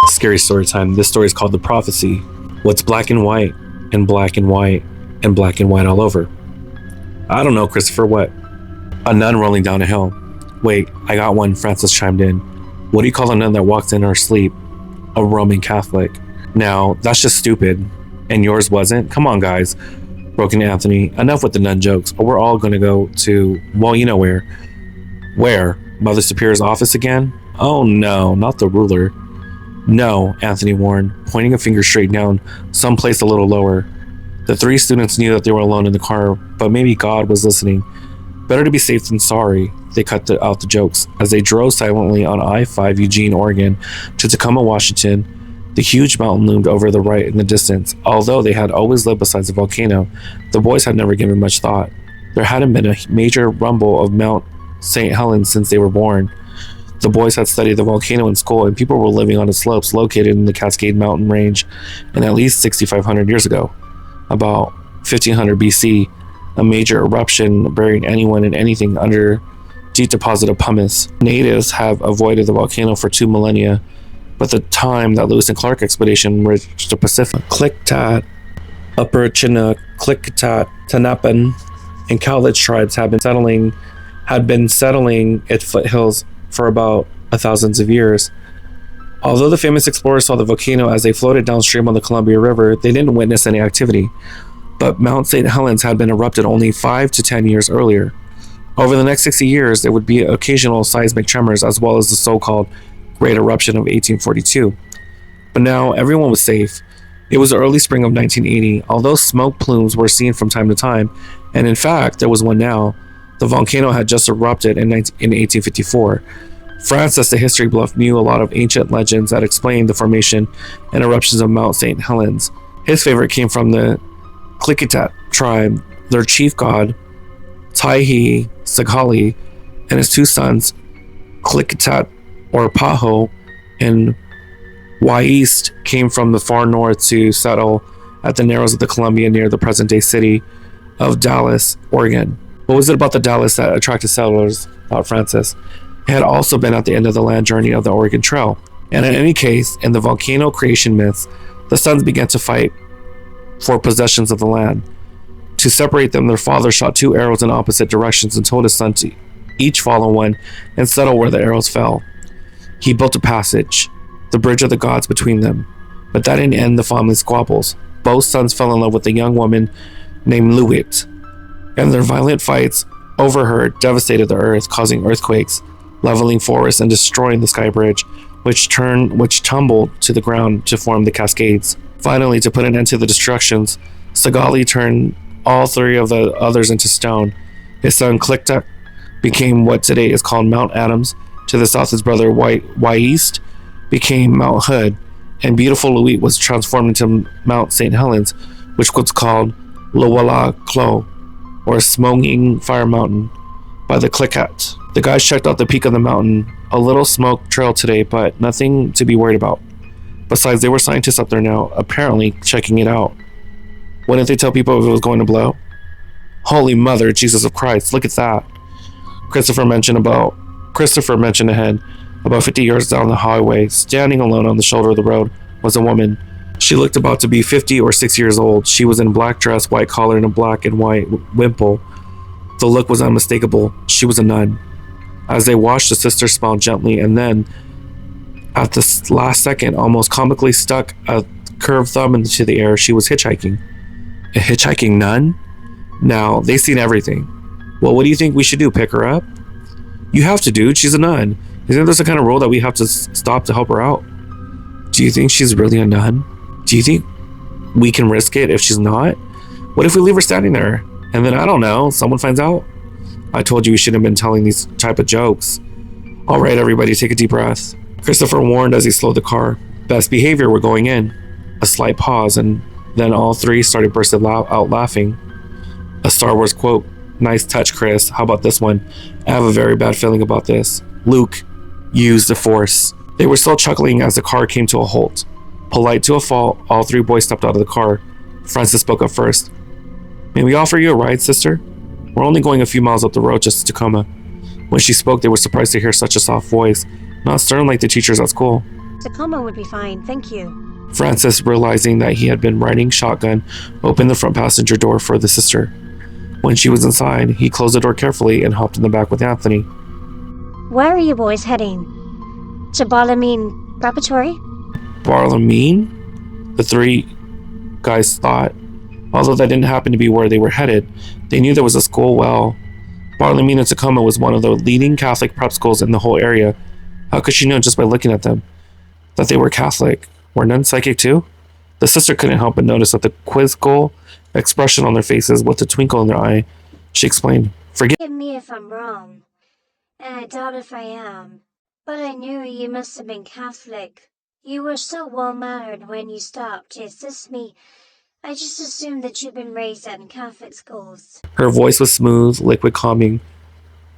Scary story time. This story is called The Prophecy. What's black and white, and black and white, and black and white all over? I don't know, Christopher, what? A nun rolling down a hill. Wait, I got one, Francis chimed in. What do you call a nun that walks in her sleep? A Roman Catholic. Now, that's just stupid. And yours wasn't? Come on, guys. Broke in Anthony. Enough with the nun jokes, or we're all gonna go to, well, you know where. Where? Mother Superior's office again? Oh no, not the ruler. No, Anthony warned, pointing a finger straight down, someplace a little lower. The three students knew that they were alone in the car, but maybe God was listening. Better to be safe than sorry, they cut out the jokes. As they drove silently on I-5 Eugene, Oregon to Tacoma, Washington, the huge mountain loomed over the right in the distance. Although they had always lived beside the volcano, the boys had never given much thought. There hadn't been a major rumble of Mount St. Helens since they were born. The boys had studied the volcano in school, and people were living on its slopes located in the Cascade Mountain range and at least 6,500 years ago. About 1500 BC, a major eruption buried anyone and anything under deep deposit of pumice. Natives have avoided the volcano for 2 millennia, but the time that Lewis and Clark expedition reached the Pacific, Klickitat, Upper Chinook, Klickitat, Tanapan, and Cowlitz tribes had been settling its foothills for about thousands of years. Although the famous explorers saw the volcano as they floated downstream on the Columbia River, they didn't witness any activity. But Mount St. Helens had been erupted only 5 to 10 years earlier. Over the next 60 years, there would be occasional seismic tremors as well as the so-called Great Eruption of 1842. But now everyone was safe. It was the early spring of 1980. Although smoke plumes were seen from time to time, and in fact there was one now, the volcano had just erupted in 1854. Francis, the history buff, knew a lot of ancient legends that explained the formation and eruptions of Mount St. Helens. His favorite came from the Klickitat tribe, their chief god, Taihi Sagali, and his 2 sons, Klickitat or Paho and Waiest, came from the far north to settle at the narrows of the Columbia near the present-day city of Dallas, Oregon. What was it about the Dallas that attracted settlers? Thought Francis. It had also been at the end of the land journey of the Oregon Trail. And in any case, in the volcano creation myths, the sons began to fight for possessions of the land. To separate them, their father shot 2 arrows in opposite directions and told his son to each follow one and settle where the arrows fell. He built a passage, the bridge of the gods, between them. But that didn't end the family squabbles. Both sons fell in love with a young woman named Luit, and their violent fights over her devastated the earth, causing earthquakes, leveling forests, and destroying the sky bridge, which tumbled to the ground to form the Cascades. Finally, to put an end to the destructions, Sagali turned all 3 of the others into stone. His son Klickitat became what today is called Mount Adams. To the south, his brother Waiest became Mount Hood, and beautiful Luit was transformed into Mount St. Helens, which was called Lowala Klo, or Smoking Fire Mountain, by the Klickitat. The guys checked out the peak of the mountain. A little smoke trail today, but nothing to be worried about. Besides, there were scientists up there now, apparently checking it out. Wouldn't they tell people if it was going to blow? Holy Mother, Jesus of Christ, look at that. Christopher mentioned ahead, about 50 yards down the highway, standing alone on the shoulder of the road, was a woman. She looked about to be 50 or 60 years old. She was in a black dress, white collar, and a black and white wimple. The look was unmistakable. She was a nun. As they watched, the sister smiled gently, and then, at the last second, almost comically stuck a curved thumb into the air. She was hitchhiking. A hitchhiking nun? Now, they've seen everything. Well, what do you think we should do? Pick her up? You have to, dude. She's a nun. Isn't this the kind of rule that we have to stop to help her out? Do you think she's really a nun? Do you think we can risk it if she's not? What if we leave her standing there? And then, I don't know, someone finds out? I told you we shouldn't have been telling these type of jokes. All right, everybody, take a deep breath. Christopher warned as he slowed the car. Best behavior, we're going in. A slight pause, and then all 3 started bursting out laughing. A Star Wars quote. Nice touch, Chris. How about this one? I have a very bad feeling about this. Luke, use the Force. They were still chuckling as the car came to a halt. Polite to a fault, all 3 boys stepped out of the car. Francis spoke up first. May we offer you a ride, sister? We're only going a few miles up the road just to Tacoma. When she spoke, they were surprised to hear such a soft voice, not stern like the teachers at school. Tacoma would be fine, thank you. Francis, realizing that he had been riding shotgun, opened the front passenger door for the sister. When she was inside, he closed the door carefully and hopped in the back with Anthony. Where are you boys heading? To Balamine Preparatory? Balamine? The three guys thought. Although that didn't happen to be where they were headed, they knew there was a school well. Balamine in Tacoma was one of the leading Catholic prep schools in the whole area. How could she know just by looking at them that they were Catholic? Were nuns psychic too? The sister couldn't help but notice that the quizzical expression on their faces with a twinkle in their eye. She explained, Forgive me if I'm wrong, and I doubt if I am, but I knew you must have been Catholic. You were so well-mannered when you stopped to assist me. I just assumed that you'd been raised in Catholic schools. Her voice was smooth, liquid, calming.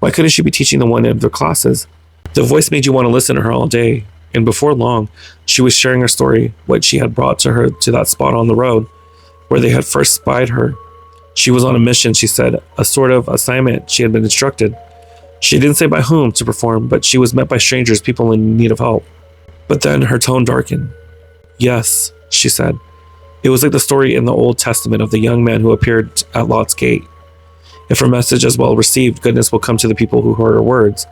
Why couldn't she be teaching the one of their classes? The voice made you want to listen to her all day, and before long, she was sharing her story, what she had brought to her to that spot on the road, where they had first spied her. She was on a mission, she said, a sort of assignment she had been instructed. She didn't say by whom to perform, but she was met by strangers, people in need of help. But then her tone darkened. Yes, she said. It was like the story in the Old Testament of the young man who appeared at Lot's gate. If her message is well received, goodness will come to the people who heard her words.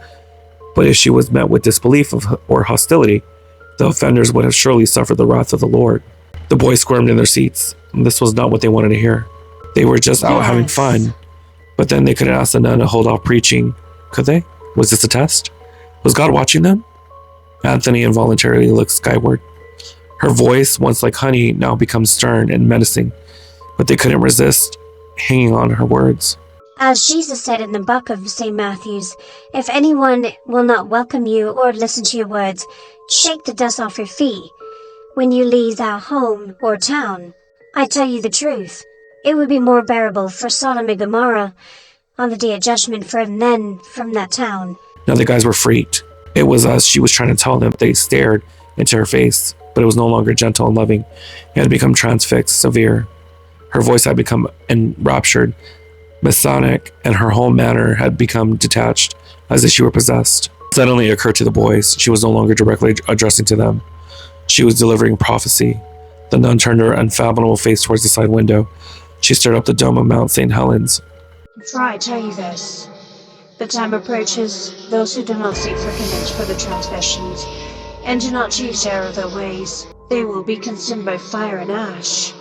But if she was met with disbelief or hostility, the offenders would have surely suffered the wrath of the Lord. The boys squirmed in their seats. This was not what they wanted to hear. They were just out having fun. But then they couldn't ask the nun to hold off preaching. Could they? Was this a test? Was God watching them? Anthony involuntarily looked skyward. Her voice, once like honey, now becomes stern and menacing, but they couldn't resist hanging on her words. As Jesus said in the book of St. Matthew's, if anyone will not welcome you or listen to your words, shake the dust off your feet. When you leave that home or town, I tell you the truth, it would be more bearable for Sodom and Gomorrah on the day of judgment for men from that town. Now the guys were freaked. It was as she was trying to tell them. They stared into her face, but it was no longer gentle and loving. It had become transfixed, severe. Her voice had become enraptured, Masonic, and her whole manner had become detached, as if she were possessed. Suddenly it occurred to the boys. She was no longer directly addressing to them. She was delivering prophecy. The nun turned her unfathomable face towards the side window. She stared up the dome of Mount St. Helens. For I tell you this, the time approaches, those who do not seek forgiveness for their transgressions, and do not choose to err of their ways, they will be consumed by fire and ash.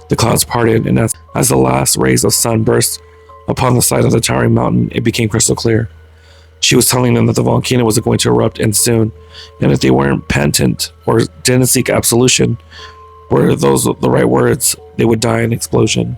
The clouds parted, and as the last rays of sun burst upon the side of the towering mountain, it became crystal clear. She was telling them that the volcano was going to erupt and soon, and if they weren't penitent or didn't seek absolution, were those the right words, they would die in explosion.